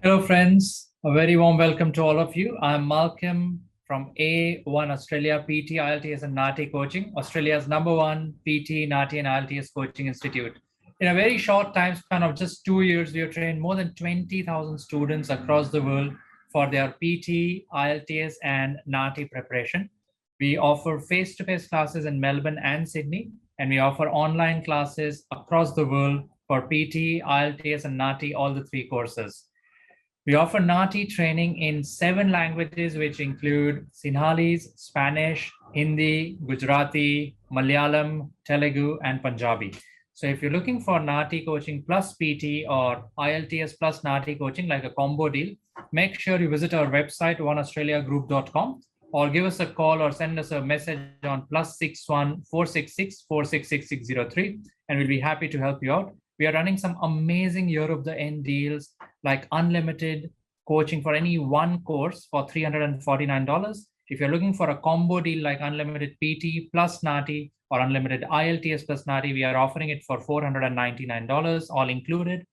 Hello, friends. A very warm welcome to all of you. I'm Malcolm from A1 Australia PT, IELTS and NATI Coaching, Australia's #1 PT, NATI and IELTS coaching institute. In a very short time span of just 2 years, we have trained more than 20,000 students across the world for their PT, IELTS and NATI preparation. We offer face-to-face classes in Melbourne and Sydney, and we offer online classes across the world for PT, IELTS and NATI, all the three courses. We offer NATI training in 7 languages, which include Sinhalese, Spanish, Hindi, Gujarati, Malayalam, Telugu, and Punjabi. So if you're looking for NATI coaching plus PT or IELTS plus NATI coaching, like a combo deal, make sure you visit our website, oneaustraliagroup.com, or give us a call or send us a message on +61 466 466603, and we'll be happy to help you out. We are running some amazing year of the end deals like unlimited coaching for any one course for $349. If you're looking for a combo deal like unlimited PT plus NATI or unlimited IELTS plus NATI, we are offering it for $499, all included.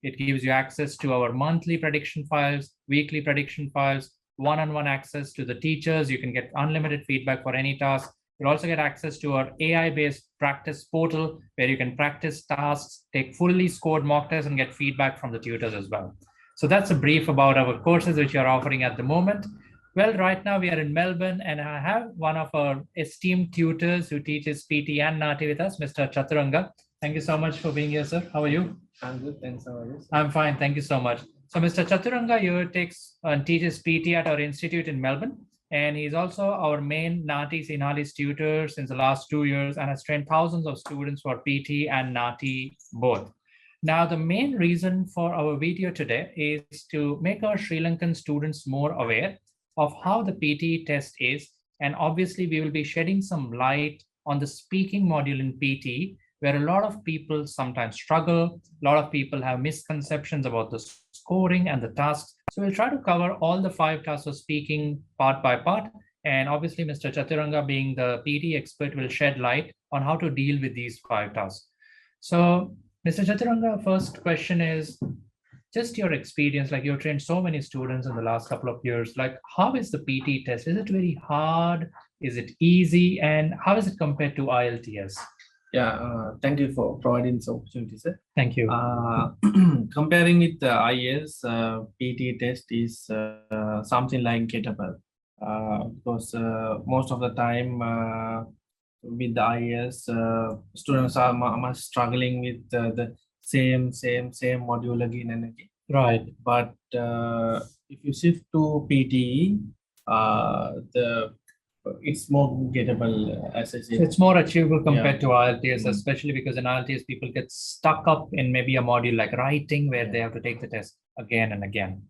It gives you access to our monthly prediction files, weekly prediction files, one-on-one access to the teachers. You can get unlimited feedback for any task. You'll also get access to our AI-based practice portal where you can practice tasks, take fully scored mock tests, and get feedback from the tutors as well. So that's a brief about our courses which we are offering at the moment. Well, right now we are in Melbourne, and I have one of our esteemed tutors who teaches PT and NATI with us, Mr. Chaturanga. Thank you so much for being here, sir. How are you? I'm good, thanks. How are you? I'm fine, thank you so much. So Mr. Chaturanga, you takes and teaches PT at our institute in Melbourne. And he's also our main NATI Sinhalese tutor since the last 2 years and has trained thousands of students for PT and NATI both. Now, the main reason for our video today is to make our Sri Lankan students more aware of how the PT test is. And obviously, we will be shedding some light on the speaking module in PT, where a lot of people sometimes struggle. A lot of people have misconceptions about the scoring and the tasks. So we'll try to cover all the 5 tasks of speaking part by part. And obviously, Mr. Chaturanga, being the PT expert, will shed light on how to deal with these 5 tasks. So, Mr. Chaturanga, first question is just your experience. Like, you've trained so many students in the last couple of years. Like, how is the PT test? Is it very hard? Is it easy? And how is it compared to IELTS? Yeah, thank you for providing this opportunity, sir. Thank you. Comparing with the IELTS, PT test is something like gettable because most of the time with the IELTS, students are much struggling with the same module again and again. Right. But if you shift to PT, it's more gettable, as I said. So it's more achievable compared to IELTS, especially because in IELTS, people get stuck up in maybe a module like writing where they have to take the test again and again.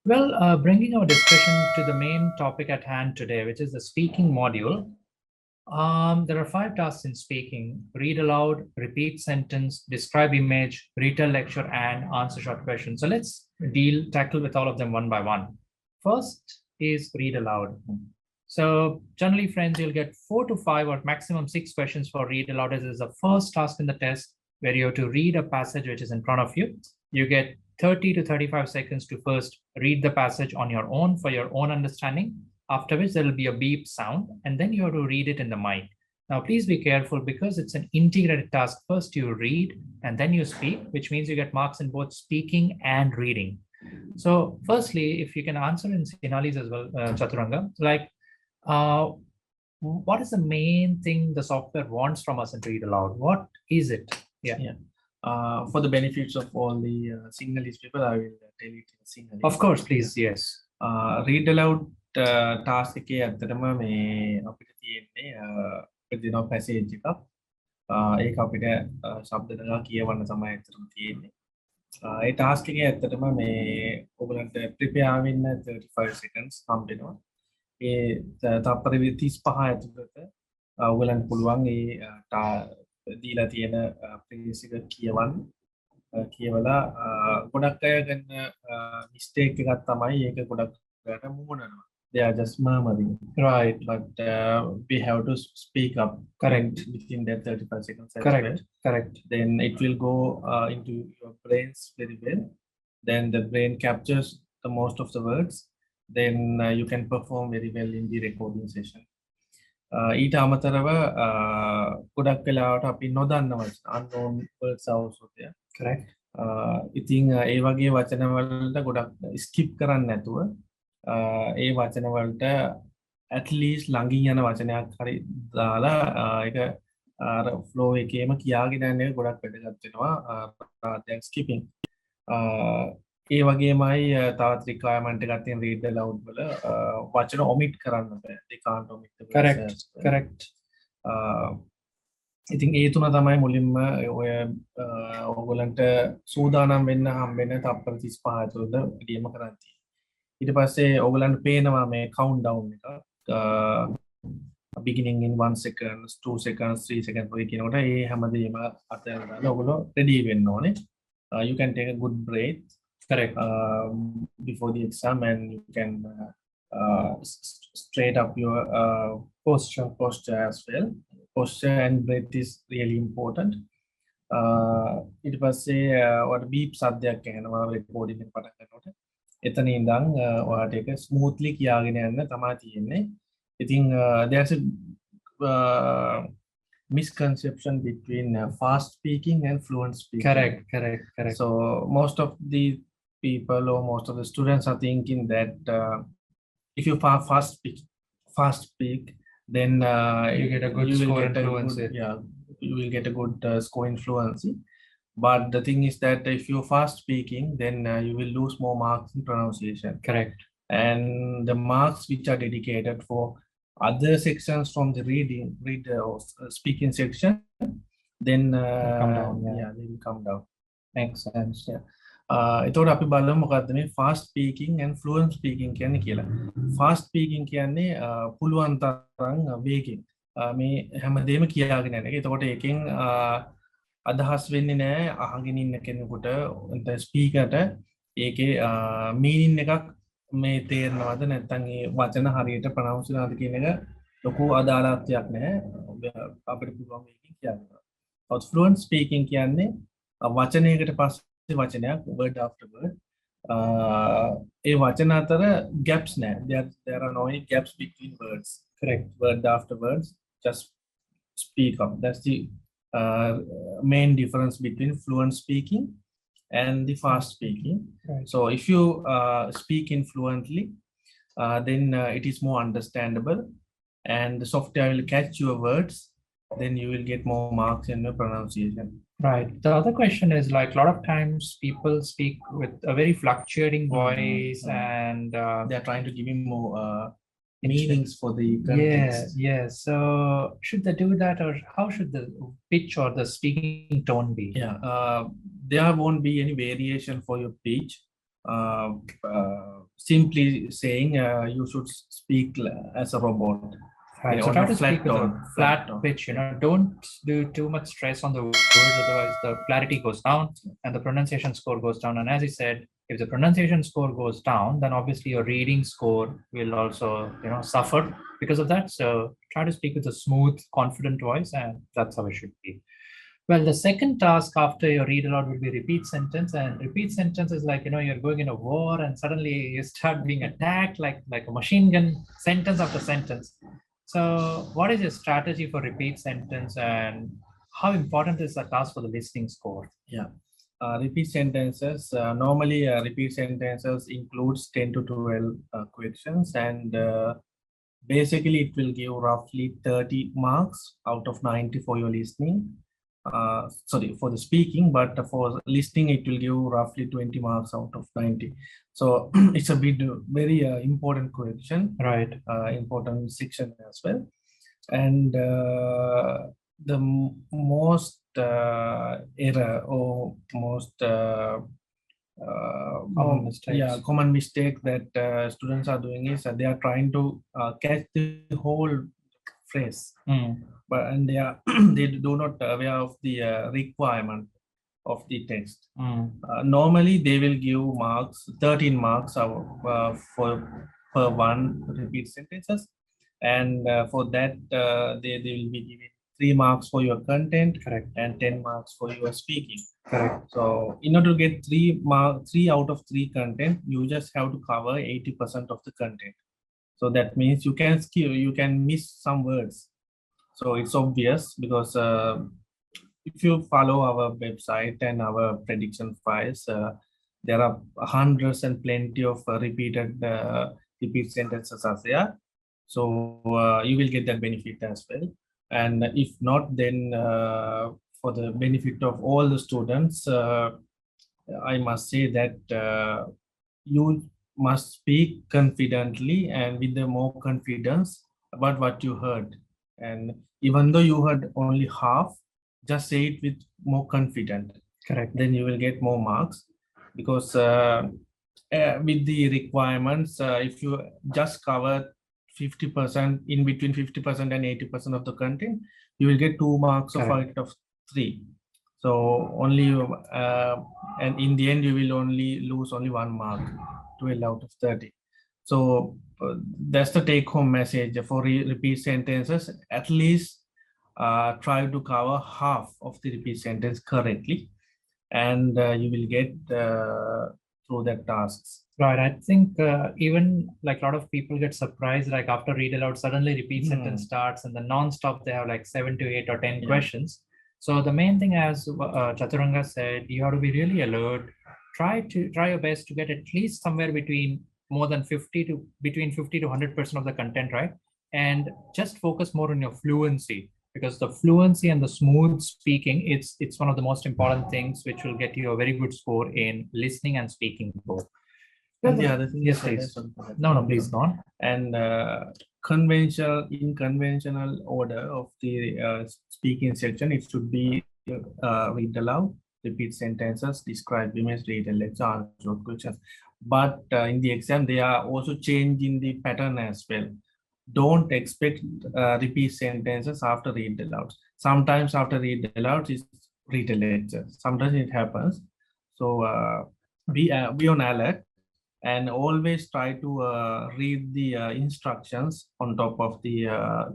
Well, bringing our discussion to the main topic at hand today, which is the speaking module. There are 5 tasks in speaking: read aloud, repeat sentence, describe image, retell lecture, and answer short questions. So let's tackle with all of them one by one. First is read aloud. So generally, friends, you'll get 4 to 5 or maximum 6 questions for read aloud. This is the first task in the test where you have to read a passage which is in front of you. You get 30 to 35 seconds to first read the passage on your own for your own understanding, after which there will be a beep sound, and then you have to read it in the mic. Now, please be careful because it's an integrated task. First you read and then you speak, which means you get marks in both speaking and reading. So firstly, if you can answer in Sinhalese as well, Chaturanga, like, what is the main thing the software wants from us in read aloud? What is it? For the benefits of all the Sinhalese people, I will tell it in Sinhalese. Of course, please. Yes. Read aloud task එකේ ඇත්තටම මේ අපිට තියෙන්නේ දෙනවා passage එකක්. ඒක අපිට ශබ්ද දෙනවා කියවන්න තමයි ඇත්තටම තියෙන්නේ. ඒ ටාස්ක් එකේ ඇත්තටම මේ ඔයගලන්ට ප්‍රිපෙයාර් වෙන්න 35 seconds හම්බ වෙනවා. ඒ තප්පර 35 ඇතුළත ඔයගලන්ට පුළුවන් ඒ දීලා තියෙන ප්‍රේස් එක කියවලා ගොඩක් අය ගන්න මිස්ටේක් එකක් තමයි ඒක ගොඩක් අයට මුහුණනවා. They are just murmuring. Right. But we have to speak up. Correct. Within that 35 seconds. Correct. Correct. Then it will go into your brains very well. Then the brain captures the most of the words, then you can perform very well in the recording session. ඊට අමතරව ගොඩක් වෙලාවට අපි නොදන්න වචන unknown words are also there. Correct. ඉතින් ඒ වගේ වචන වලට ගොඩක් skip කරන්න නැතුව ඒ වචන වලට at least ළඟින් යන වචනයක් හරි දාලා ඒක අර flow එකේම කියාගෙන යන එක ගොඩක් වැදගත් වෙනවා rather than skipping. ඒ වගේමයි තවත් requirement එකක් තියෙන read aloud වල වචන omit කරන්න බෑ. they can't omit the words. Correct. ඉතින් ඒ තුන තමයි මුලින්ම ඔය ඔයගොල්ලන්ට සූදානම් වෙන්න හම්බෙන තප්පර 35 ඇතුළත ඉදීම කරන් තියෙනවා. ඊට පස්සේ ඔයගොල්ලන්ට පේනවා මේ count down එක beginning in 1 second, 2 seconds, 3 seconds ඔය කියනකොට ඒ හැමදේම අතහැරලා දාලා ඔයගොල්ලෝ ready වෙන්න ඕනේ. You can take a good break. Correct. Before the exam, and you can straight up your posture as well. Posture and breath is really important. ඊට පස්සේ ඔයාලට beep සද්දයක් ඇහෙනවා recording එක පටන් ගන්නකොට. එතන ඉඳන් ඔයාලට ඒක smoothly කියාගෙන යන්න තමයි තියෙන්නේ. ඉතින් there's a misconception between fast speaking and fluent speaking. Correct. So most of the people or most of the students are thinking that if you fast speak, then you get a good score in fluency. You will get a good score in fluency. But the thing is that if you're fast speaking, then you will lose more marks in pronunciation. Correct. And the marks which are dedicated for other sections from the speaking section, then come down, they will come down. Makes sense. එතකොට අපි බලමු මොකද්ද මේ fast speaking and fluent speaking කියන්නේ කියලා. fast speaking කියන්නේ පුළුවන් තරම් වේගෙන් මේ හැමදේම කියාගෙන යන එක. එතකොට ඒකෙන් අදහස් වෙන්නේ නැහැ අහගෙන ඉන්න කෙනෙකුට ස්පීකර්ට ඒකේ මීනින් එකක් මේ තේරෙනවද නැත්නම් ඒ වචන හරියට ප්‍රොනවුන්ස් වෙනවද කියන එක ලොකු අදාළත්වයක් නැහැ. අපිට පුළුවන් මේකෙන් කියන්න. fluent speaking කියන්නේ වචනයකට පස්සේ වචනයක් word after word ඒ වචන අතර gaps නැහැ. There are no gaps between words. Correct. Word after words, just speak up. That's the main difference between fluent speaking and the fast speaking. Right. So if you speak in fluently, then it is more understandable and the software will catch your words, then you will get more marks in your pronunciation. Right. The other question is like a lot of times people speak with a very fluctuating voice and they are trying to give me more meanings for the context. Yes. So should they do that, or how should the pitch or the speaking tone be? There won't be any variation for your pitch. Simply saying you should speak as a robot. Right. So try to speak with a flat pitch, don't do too much stress on the words, otherwise the clarity goes down and the pronunciation score goes down. And as you said, if the pronunciation score goes down, then obviously your reading score will also, suffer because of that. So try to speak with a smooth, confident voice, and that's how it should be. Well, the second task after your read aloud will be repeat sentence, and repeat sentence is like, you're going in a war and suddenly you start being attacked like a machine gun, sentence after sentence. So what is your strategy for repeat sentence, and how important is that task for the listening score? Repeat sentences, normally repeat sentences includes 10 to 12 questions, and basically it will give roughly 30 marks out of 90 for your listening. For the speaking, but for listening it will give roughly 20 marks out of 90. So it's a very important question, right? Important section as well. And the most error or most common mistake that students are doing is that they are trying to catch the whole phrase, but and they do not aware of the requirement of the text. Normally they will give marks 13 marks per one repeat sentences, and for that they will be giving 3 marks for your content, Correct. and 10 marks for your speaking. Correct. So in order to get 3 out of 3 content, you just have to cover 80% of the content. So that means you can skip, you can miss some words. So it's obvious because if you follow our website and our prediction files, there are hundreds and plenty of repeat sentences are there. So you will get that benefit as well. And if not, then for the benefit of all the students, I must say that you must speak confidently and with the more confidence about what you heard. And even though you heard only half, just say it with more confident. Correct. Then you will get more marks because with the requirements, if you just cover 50% in between 50% and 80% of the content, you will get 2 marks of Correct. out of 3. So only and in the end you will only lose only 1 mark, 12 out of 30. So that's the take home message for repeat sentences. At least try to cover half of the repeat sentence correctly, and you will get through that tasks. Right. I think even like a lot of people get surprised, like after read aloud, suddenly repeat sentence starts and then non-stop they have like 7 to 8 or 10 questions. So the main thing, as Chaturanga said, you have to be really alert. Try your best to get at least somewhere between more than 50 to 100% of the content, right? And just focus more on your fluency, because the fluency and the smooth speaking, it's one of the most important things which will get you a very good score in listening and speaking both. And the other thing Yes, is please. No, please go on. And in conventional order of the speaking section, it should be read aloud, repeat sentences, describe image, read a lecture, answer questions. But in the exam, they are also changing the pattern as well. Don't expect repeat sentences after read aloud. Sometimes after read aloud is read a lecture. Sometimes it happens. So be on alert. And always try to read the instructions on top of the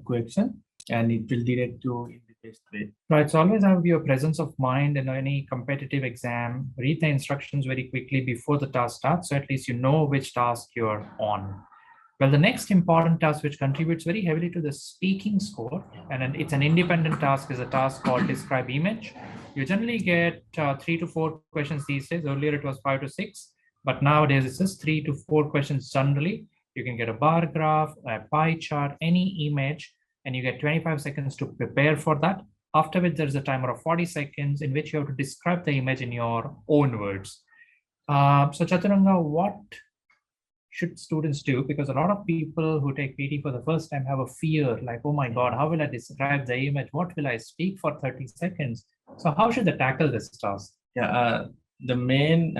question, and it will direct you in the best way. Right. So always have your presence of mind in any competitive exam. Read the instructions very quickly before the task starts, so at least you know which task you're on. Well, the next important task which contributes very heavily to the speaking score, and it's an independent task, is a task called describe image. You generally get 3 to 4 questions these days. Earlier it was 5 to 6. But nowadays it's just 3 to 4 questions generally. You can get a bar graph, a pie chart, any image, and you get 25 seconds to prepare for that. After which there's a timer of 40 seconds in which you have to describe the image in your own words. So Chaturanga, what should students do? Because a lot of people who take PT for the first time have a fear, like, oh my God, how will I describe the image? What will I speak for 30 seconds? So how should they tackle this task? Yeah, the main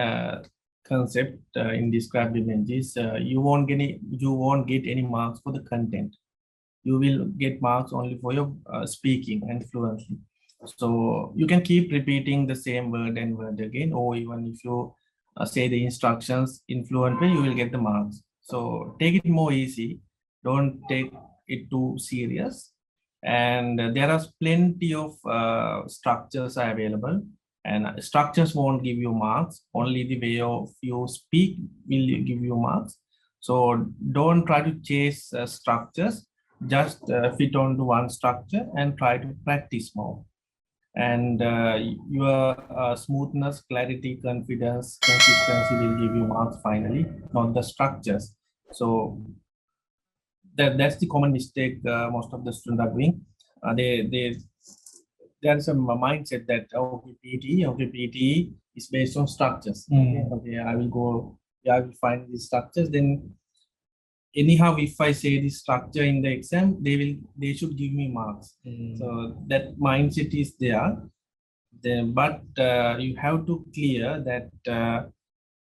concept in describe images, you won't get any marks for the content. You will get marks only for your speaking and fluency. So you can keep repeating the same word and word again, or even if you say the instructions in fluent way, you will get the marks. So take it more easy. Don't take it too serious. And there are plenty of structures are available. And structures won't give you marks. Only the way of you speak will give you marks. So don't try to chase structures. Just fit onto one structure and try to practice more. And your smoothness, clarity, confidence, consistency will give you marks finally, not the structures. So that's the common mistake most of the students are doing. There's a mindset that PT is based on structures. Okay, I will find these structures. Then anyhow, if I say this structure in the exam, they should give me marks. So that mindset is there. But you have to clear that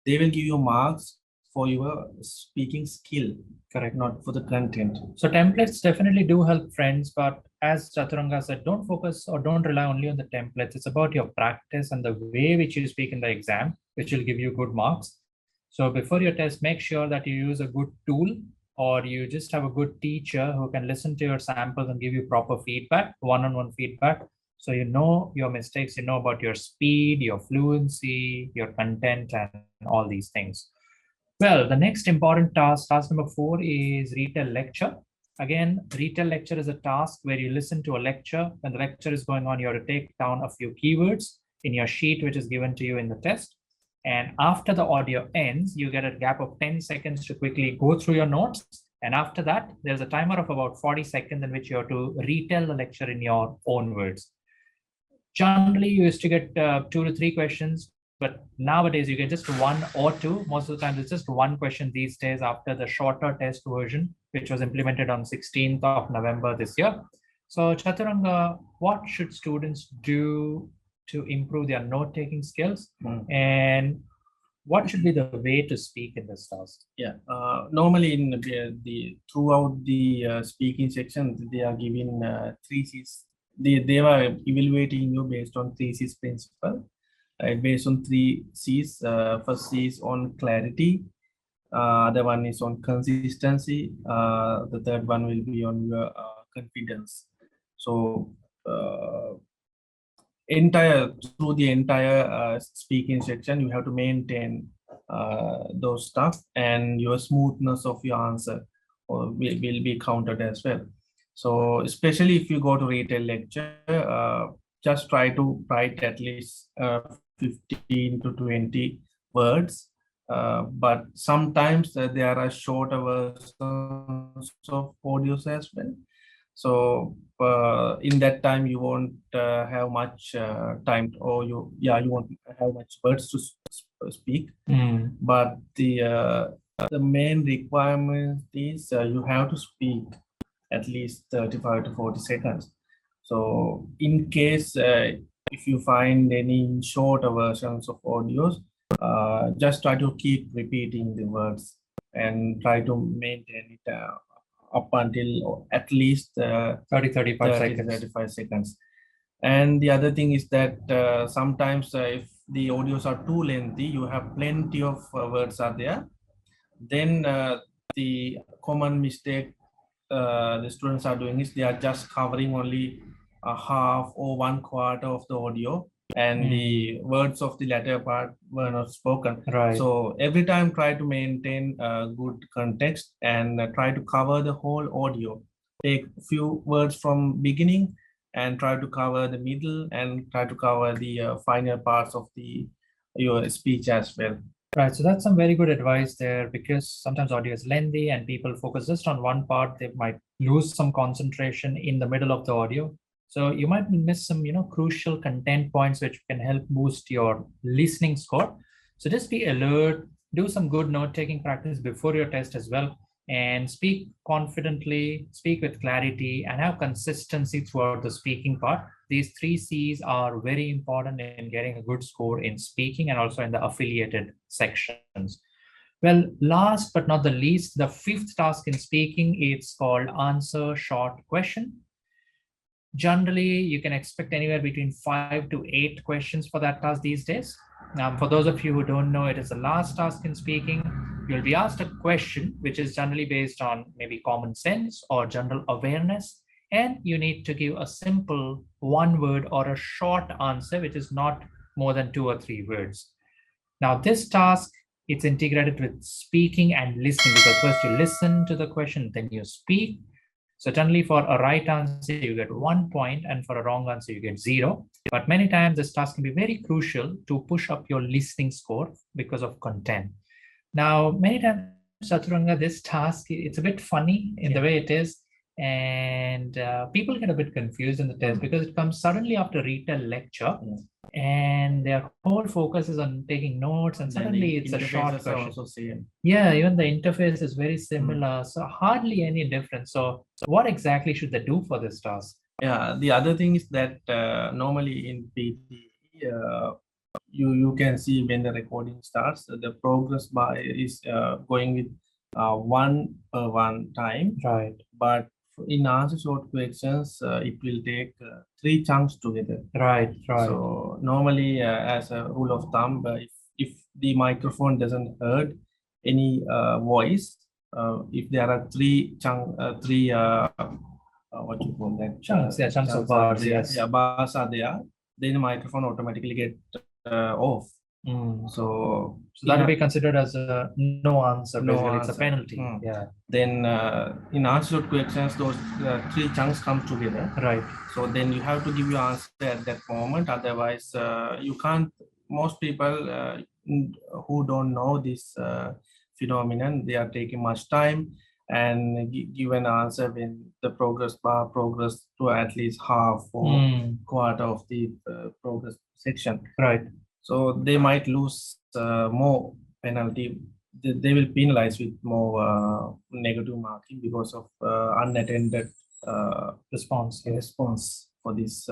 they will give you marks for your speaking skill, correct? Not for the content. So templates definitely do help, friends, but as Chaturanga said, don't focus or don't rely only on the templates. It's about your practice and the way which you speak in the exam, which will give you good marks. So before your test, make sure that you use a good tool or you just have a good teacher who can listen to your samples and give you proper feedback, one-on-one feedback. So you know your mistakes, you know about your speed, your fluency, your content, and all these things. Well, the next important task number 4 is retell lecture. Again, retell lecture is a task where you listen to a lecture. When the lecture is going on, you have to take down a few keywords in your sheet, which is given to you in the test. And after the audio ends, you get a gap of 10 seconds to quickly go through your notes. And after that, there's a timer of about 40 seconds in which you have to retell the lecture in your own words. Generally, you used to get 2 to 3 questions, but nowadays you get just 1 or 2. Most of the time, it's just 1 question these days after the shorter test version, which was implemented on 16th of November this year. So Chaturanga, what should students do to improve their note-taking skills? And what should be the way to speak in this task? Yeah, normally in the throughout the speaking section, they are given 3 C's. They were evaluating you based on 3 C's principle. Based on 3 C's. First C is on clarity. The one is on consistency. The third one will be on your confidence. So through the entire speaking section, you have to maintain those stuff, and your smoothness of your answer will be counted as well. So especially if you go to retell lecture, just try to write at least 15 to 20 words. But sometimes there are shorter versions of audios as well. So in that time, you won't have much time, or you won't have much words to speak. But the main requirement is you have to speak at least 35 to 40 seconds. So in case if you find any shorter versions of audios, just try to keep repeating the words and try to maintain it up until at least 35 seconds. And the other thing is that sometimes if the audios are too lengthy, you have plenty of words are there, then the common mistake the students are doing is they are just covering only a half or 1/4 of the audio, and the words of the latter part were not spoken. Right. So every time try to maintain good context and try to cover the whole audio. Take a few words from beginning and try to cover the middle and try to cover the final parts of your speech as well. Right, so that's some very good advice there, because sometimes audio is lengthy and people focus just on one part. They might lose some concentration in the middle of the audio. So you might miss some, crucial content points which can help boost your listening score. So just be alert, do some good note-taking practice before your test as well, and speak confidently, speak with clarity, and have consistency throughout the speaking part. These 3 C's are very important in getting a good score in speaking and also in the affiliated sections. Well, last but not the least, the 5th task in speaking, it's called answer short question. Generally, you can expect anywhere between 5 to 8 questions for that task these days. For those of you who don't know, it is the last task in speaking. You'll be asked a question, which is generally based on maybe common sense or general awareness. And you need to give a simple 1 word or a short answer, which is not more than 2 or 3 words. Now, this task, it's integrated with speaking and listening, because first you listen to the question, then you speak. So generally for a right answer, you get 1 point, and for a wrong answer, you get 0. But many times this task can be very crucial to push up your listening score because of content. Now, many times, Chaturanga, this task, it's a bit funny in the way it is. And people get a bit confused in the test because it comes suddenly after retell lecture, and their whole focus is on taking notes, and suddenly it's a short question. Yeah, even the interface is very similar, so hardly any difference. So what exactly should they do for this task? Yeah, the other thing is that normally in PT, you can see when the recording starts, the progress bar is going with 1 per 1 time. Right. But in answer short questions, it will take 3 chunks together. Right. So normally, as a rule of thumb, if the microphone doesn't heard any voice, if there are what you call that? Chunks, yeah, chunks of are bars, there, yes. yeah, bars are there, then the microphone automatically get off. So that will be considered as a no answer. No Basically, it's a answer. penalty. Yeah. Then in answer to questions, those three chunks come together. Right. So then you have to give your answer at that moment. Otherwise, you can't. Most people who don't know this phenomenon, they are taking much time and give an answer when the progress bar progress to at least half or quarter of the progress section. Right. So they might lose more penalty. They will penalize with more negative marking because of unattended response for this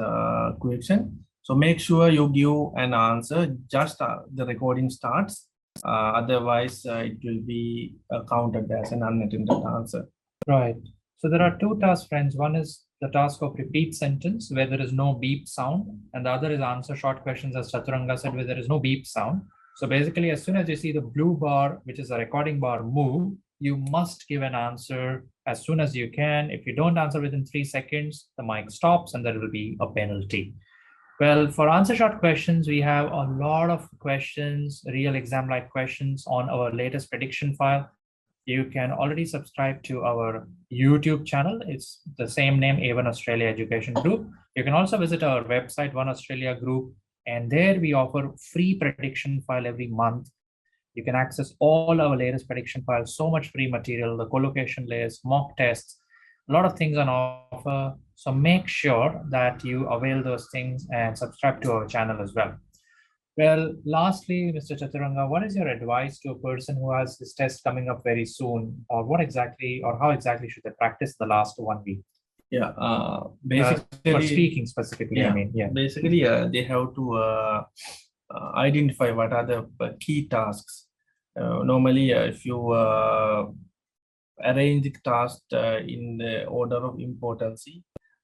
question. So make sure you give an answer just the recording starts. Otherwise, it will be counted as an unattended answer. Right. So there are two tasks, friends. One is the task of repeat sentence where there is no beep sound, and the other is answer short questions, as Chaturanga said, where there is no beep sound. So basically, as soon as you see the blue bar, which is a recording bar, move, you must give an answer as soon as you can. If you don't answer within 3 seconds, the mic stops and there will be a penalty. Well, for answer short questions, we have a lot of questions, real exam-like questions on our latest prediction file. You can already subscribe to our YouTube channel. It's the same name, A1 Australia Education Group. You can also visit our website, One Australia Group, and there we offer free prediction file every month. You can access all our latest prediction files, so much free material, the collocation list, mock tests, a lot of things on offer. So make sure that you avail those things and subscribe to our channel as well. Well, lastly, Mr. Chaturanga, what is your advice to a person who has this test coming up very soon, or what exactly, or how exactly should they practice the last 1 week? Yeah, basically, for speaking specifically, yeah, I mean, yeah. Basically, they have to identify what are the key tasks. Normally, if you arrange the task in the order of importance,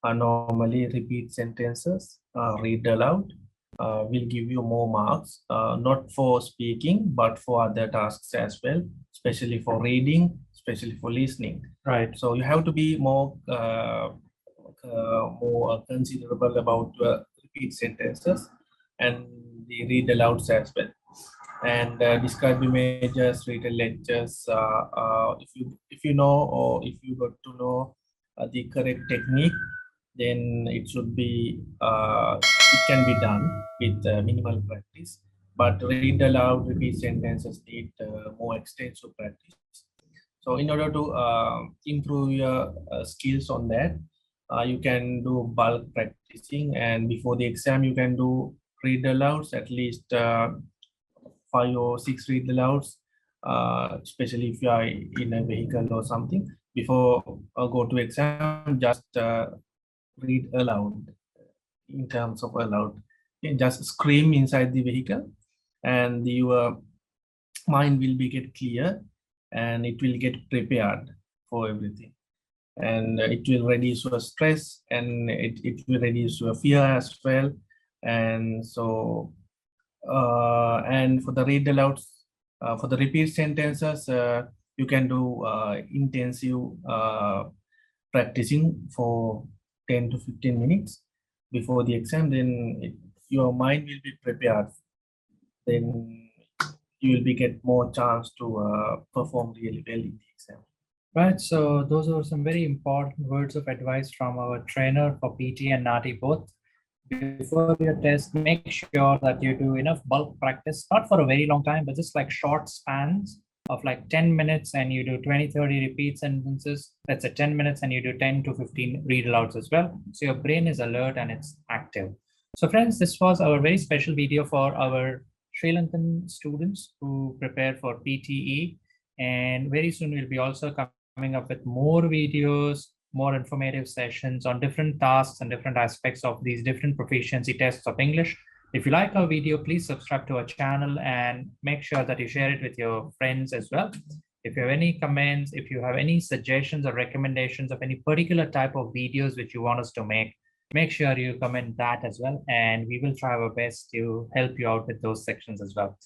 normally repeat sentences, read aloud, will give you more marks, not for speaking, but for other tasks as well, especially for reading, especially for listening. Right. So you have to be more considerable about repeat sentences and the read alouds as well. And describe images, read lectures. If you know, or if you got to know the correct technique, then it should be it can be done with minimal practice. But read aloud, repeat sentences need more extensive practice. So in order to improve your skills on that, you can do bulk practicing, and before the exam you can do read alouds, at least 5 or 6 read alouds, especially if you are in a vehicle or something. Before go to exam, just read aloud. In terms of aloud, you just scream inside the vehicle, and your mind will be get clear, and it will get prepared for everything, and it will reduce your stress, and it will reduce your fear as well. And so and for the read alouds, for the repeat sentences, you can do intensive practicing for 10 to 15 minutes before the exam. Then your mind will be prepared, then you will be get more chance to perform really well in the exam. Right, so those are some very important words of advice from our trainer for PT and NATI both. Before your test, make sure that you do enough bulk practice, not for a very long time, but just like short spans of like 10 minutes, and you do 20-30 repeat sentences. That's at 10 minutes, and you do 10 to 15 read alouds as well. So your brain is alert and it's active. So friends, this was our very special video for our Sri Lankan students who prepare for PTE. And very soon we'll be also coming up with more videos, more informative sessions on different tasks and different aspects of these different proficiency tests of English. If you like our video, please subscribe to our channel and make sure that you share it with your friends as well. If you have any comments, if you have any suggestions or recommendations of any particular type of videos which you want us to make sure you comment that as well. And we will try our best to help you out with those sections as well.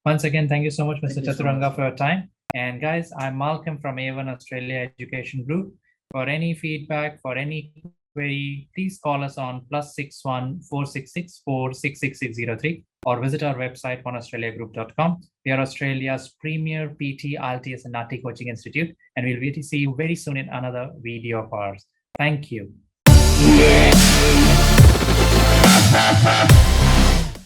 Once again, thank you so much, Mr. Chaturanga, for your time. And guys, I'm Malcolm from A1 Australia Education Group. For any feedback, for any query, please call us on +61 466 466603 or visit our website oneaustraliagroup.com. We are Australia's premier PT, IELTS and NATI coaching institute, and we'll be to see you very soon in another video of ours. Thank you.